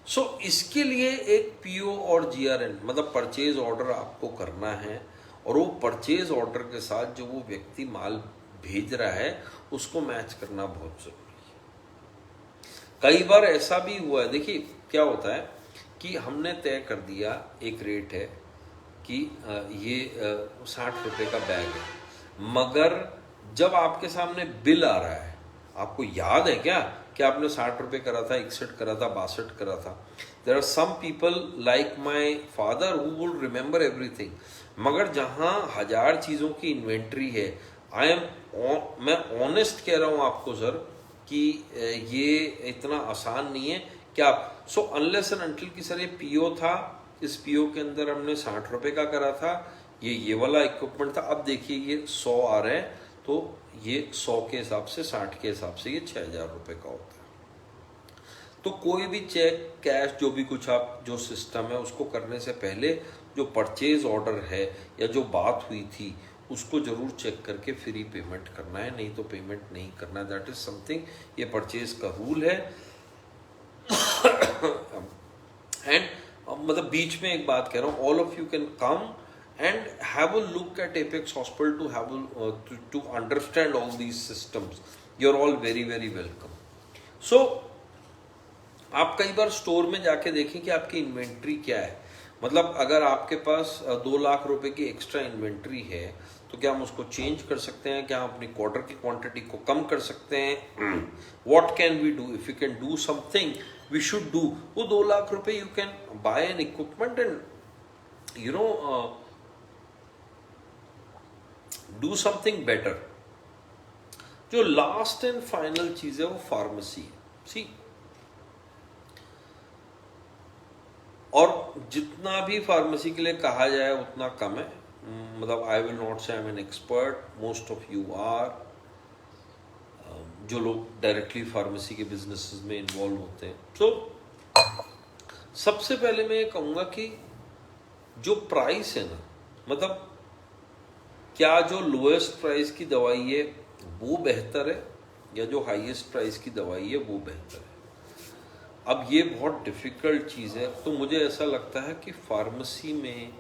[SPEAKER 1] So इसके लिए एक पीओ और जीआरएन मतलब परचेज ऑर्डर आपको करना है और वो परचेज ऑर्डर के साथ जो वो व्यक्ति माल भेज रहा है उसको मैच करना बहुत जरूरी है. कई बार ऐसा भी हुआ है, देखिए क्या होता है कि हमने तय कर दिया एक रेट है कि ये 60 रुपये का बैग है, मगर जब आपके सामने बिल आ रहा है, आपको याद है क्या कि आपने 60 रुपये करा था, 61 करा था, 62 करा था. There are some people like my father who will remember everything. मगर जहाँ 1000 चीज़ों की इन्वेंट्री है, मैं ऑनेस्ट कह रहा हूँ आपको सर कि ये इतना आसान नहीं है कि आप सो अनलेस एंड अनटिल कि सर ये पीओ था, इस पीओ के अंदर हमने 60 रुपये का करा था, ये वाला इक्विपमेंट था, अब देखिए ये 100 आ रहे हैं तो ये 100 के हिसाब से 60 के हिसाब से ये 6000 रुपये का होता है. तो कोई भी चेक कैश जो भी कुछ आप जो सिस्टम है उसको करने से पहले जो परचेज ऑर्डर है या जो बात हुई थी उसको जरूर चेक करके फिर ही पेमेंट करना है, नहीं तो पेमेंट नहीं करना है. दैट इज समथिंग, ये परचेज का रूल है. एंड मतलब बीच में एक बात कह रहा हूँ, all of you can come and have a look at Apex Hospital to have to understand all these systems. You're all very very welcome. So आप कई बार स्टोर में जाके देखें कि आपकी इन्वेंट्री क्या है. मतलब अगर आपके पास 2 लाख रुपए की एक्स्ट्रा इन्वेंट्री है तो क्या हम उसको चेंज कर सकते हैं? क्या हम अपनी क्वार्टर की क्वांटिटी को कम कर सकते हैं? What can we do? If you can do something we should do. वो 2 लाख रुपए you can buy an equipment and you know do something better. जो लास्ट एंड फाइनल चीज है वो फार्मेसी. सी, और जितना भी फार्मेसी के लिए कहा जाए उतना कम है. मतलब आई will not say I am an expert, most of you are. जो लोग डायरेक्टली फार्मेसी के बिजनेसेस में इन्वॉल्व होते हैं. तो सबसे पहले मैं ये कहूँगा कि जो प्राइस है ना, मतलब क्या जो लोएस्ट प्राइस की दवाई है वो बेहतर है या जो हाईएस्ट प्राइस की दवाई है वो बेहतर है? अब ये बहुत डिफ़िकल्ट चीज़ है. तो मुझे ऐसा लगता है कि फार्मेसी में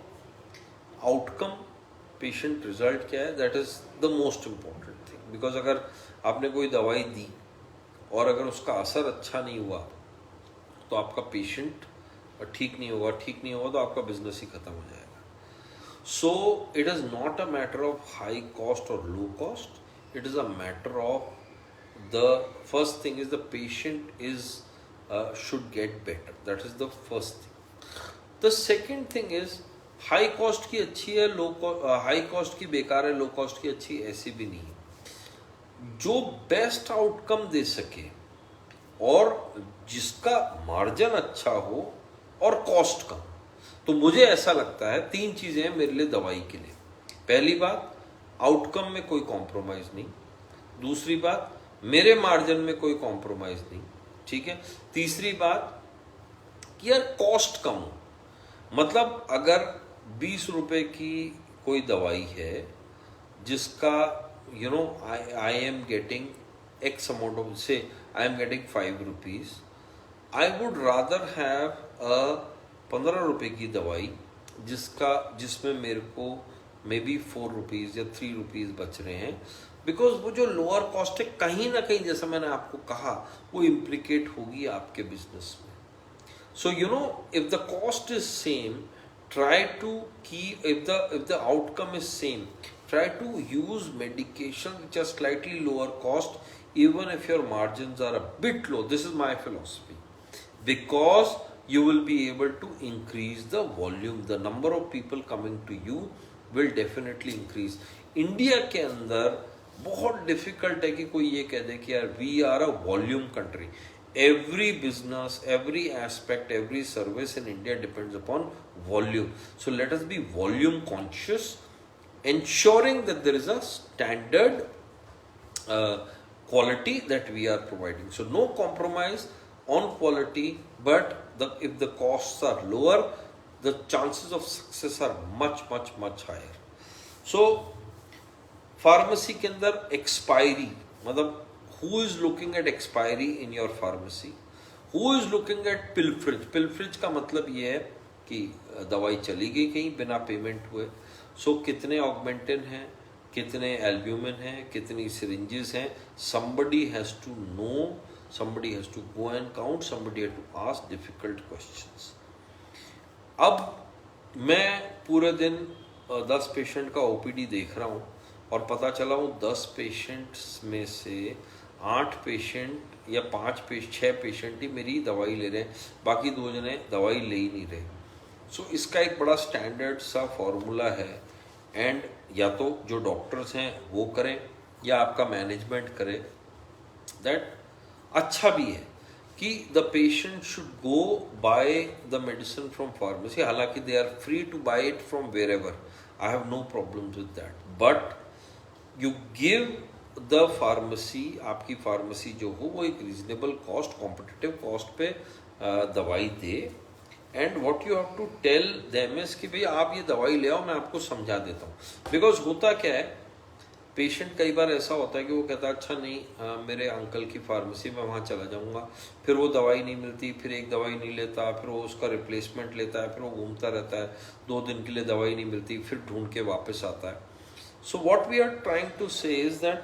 [SPEAKER 1] आउटकम, पेशेंट रिजल्ट क्या है, that is the most important thing. Because अगर आपने कोई दवाई दी और अगर उसका असर अच्छा नहीं हुआ तो आपका पेशेंट ठीक नहीं होगा, ठीक नहीं होगा तो आपका बिजनेस ही ख़त्म हो जाएगा. So it is not a matter of high cost or low cost. It is a matter of the first thing is the patient is should get better. That is the first thing. The second thing is high cost की अच्छी है, high cost की बेकार है, low cost की अच्छी, ऐसी भी नहीं है. जो बेस्ट आउटकम दे सके और जिसका मार्जिन अच्छा हो और कॉस्ट कम, तो मुझे ऐसा लगता है 3 चीजें हैं मेरे लिए दवाई के लिए. पहली बात, आउटकम में कोई कॉम्प्रोमाइज नहीं. दूसरी बात, मेरे मार्जिन में कोई कॉम्प्रोमाइज नहीं. ठीक है. तीसरी बात कि यार कॉस्ट कम हो. मतलब अगर 20 रुपए की कोई दवाई है जिसका you know I am getting X amount of, say I am getting 5 rupees, I would rather have a 15 रुपए की दवाई जिसमें मेरे को मे बी 4 रुपीज़ या 3 रुपीज़ बच रहे हैं. बिकॉज वो जो लोअर कॉस्ट है कहीं ना कहीं, जैसा मैंने आपको कहा, वो इम्प्लीकेट होगी आपके बिजनेस में. So you know if the cost is same, try to keep, if the outcome is same, try to use medication which are slightly lower cost even if your margins are a bit low. This is my philosophy, because you will be able to increase the volume. The number of people coming to you will definitely increase. India के अंदर बहुत difficult है कि कोई ये कह दे कि यार we are a volume country. Every business, every aspect, every service in India depends upon volume. So let us be volume conscious, ensuring that there is a standard quality that we are providing. So no compromise on quality, but if the costs are lower, the chances of success are much higher. So pharmacy के अंदर expiry, मतलब who is looking at expiry in your pharmacy, who is looking at pilferage. Pilferage का मतलब ये है कि दवाई चली गई कहीं बिना पेमेंट हुए. सो कितने ऑगमेंटिन हैं, कितने एल्ब्यूमिन हैं, कितनी सिरिंजेस हैं. somebody has to know, somebody has to go and count, somebody has to ask difficult questions. अब मैं पूरे दिन 10 पेशेंट का ओपीडी देख रहा हूँ और पता चला हूँ 10 पेशेंट्स में से 8 पेशेंट या 6 पेशेंट ही मेरी दवाई ले रहे हैं, बाकी 2 जने दवाई ले ही नहीं रहे. सो इसका एक बड़ा स्टैंडर्ड सा फॉर्मूला है, एंड या तो जो डॉक्टर्स हैं वो करें या आपका मैनेजमेंट करे. दैट अच्छा भी है कि the patient should go buy the medicine from pharmacy. हालांकि they are free to buy it from wherever, I have no problems with that, but you give the pharmacy, आपकी pharmacy जो हो वो एक रीजनेबल कॉस्ट, कॉम्पिटिटिव कॉस्ट पे दवाई दे. And what you have to tell them is कि भाई आप ये दवाई ले आओ, मैं आपको समझा देता हूँ. बिकॉज होता क्या है, पेशेंट कई बार ऐसा होता है कि वो कहता है अच्छा नहीं मेरे अंकल की फार्मेसी में वहाँ चला जाऊँगा, फिर वो दवाई नहीं मिलती, फिर एक दवाई नहीं लेता, फिर वो उसका रिप्लेसमेंट लेता है, फिर वो घूमता रहता है, 2 दिन के लिए दवाई नहीं मिलती, फिर ढूंढ के वापस आता है. So what we are trying to say is that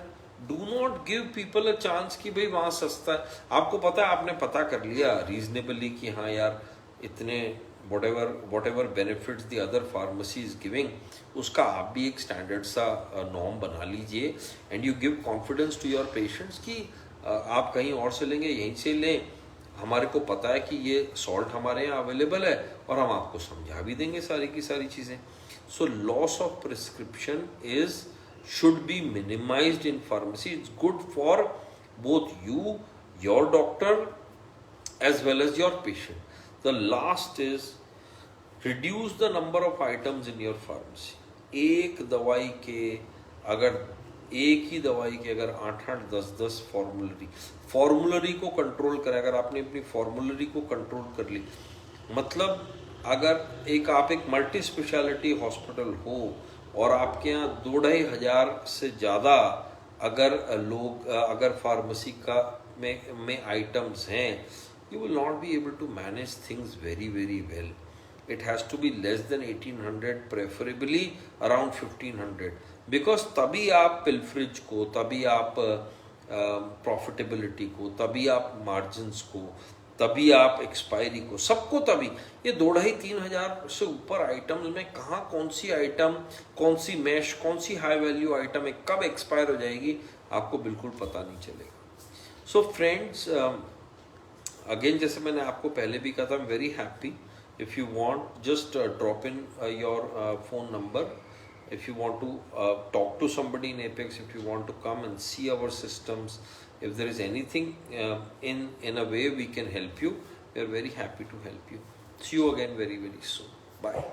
[SPEAKER 1] do not give people a chance कि भाई वहाँ सस्ता है. आपको पता है, आपने पता कर लिया reasonably कि हाँ यार इतने whatever benefits the other pharmacy is giving, उसका आप भी एक स्टैंडर्ड सा नॉर्म बना लीजिए. And you give confidence to your patients कि आप कहीं और से लेंगे यहीं से लें, हमारे को पता है कि ये सॉल्ट हमारे यहाँ अवेलेबल है और हम आपको समझा भी देंगे सारी की सारी चीज़ें. So loss of prescription should be minimized in pharmacy. It's good for both you, your doctor, as well as your patient. The last is reduce the number of items in your pharmacy. एक ही दवाई के अगर 8-8, 10-10 formulary को control करें. अगर आपने अपनी formulary को कंट्रोल कर ली, मतलब अगर आप एक मल्टी स्पेशलिटी हॉस्पिटल हो और आपके यहाँ 2-2,500 से ज़्यादा अगर फार्मेसी का में आइटम्स हैं, you will not be able to manage things very well. It has to be less than 1,800, preferably around 1,500, because तभी आप पिलफ्रिज को, तभी आप प्रॉफिटेबिलिटी को, तभी आप मार्जिन्स को, तभी आप एक्सपायरी को, सबको तभी. ये 2,500-3,000 से ऊपर आइटम्स में कहाँ कौन सी आइटम, कौन सी मैश, कौन सी हाई वैल्यू आइटम है, कब एक्सपायर हो जाएगी, आपको बिल्कुल पता नहीं चलेगा. सो फ्रेंड्स, अगेन जैसे मैंने आपको पहले भी कहा था, I am very happy. If you want just drop in your phone number. If you want to talk to somebody in Apex, if you want to come and see our systems, if there is anything in a way we can help you, we are very happy to help you. See you again very soon. Bye.